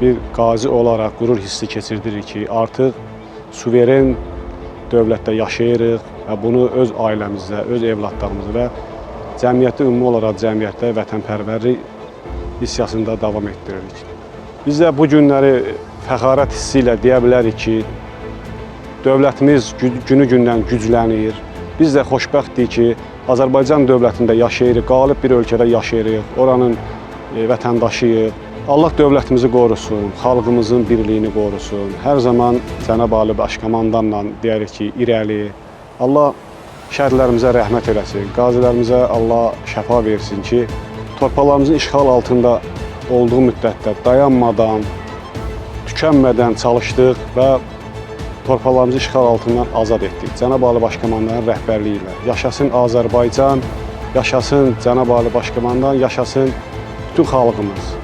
bir qazi olaraq qürur hissi keçirdirik ki, artıq suveren dövlətdə yaşayırıq və bunu öz ailəmizdə, öz evlatlarımızda və cəmiyyətdə ümumi olaraq cəmiyyətdə vətənpərvərlik hissiyasında davam etdiririk. Biz də bu günləri fəxarət hissi ilə deyə bilərik ki, dövlətimiz günü-gündən güclənir. Biz də xoşbəxtdik ki, Azərbaycan dövlətində yaşayırıq, qalib bir ölkədə yaşayırıq, oranın vətəndaşıyıq. Allah dövlətimizi qorusun, xalqımızın birliyini qorusun. Hər zaman Cənab Ali Başkomandanla deyərik ki, irəli. Allah şəhidlərimizə rəhmət eləsin, qazilərimizə Allah şəfa versin ki, torpaqlarımızın işğal altında olduğu müddətdə dayanmadan, tükənmədən çalışdıq və torpaqlarımızı işğal altından azad etdik. Cənab Ali Başkomandanın rəhbərliyi ilə. Yaşasın Azərbaycan, yaşasın Cənab Ali Başkomandan, yaşasın bütün xalqımız.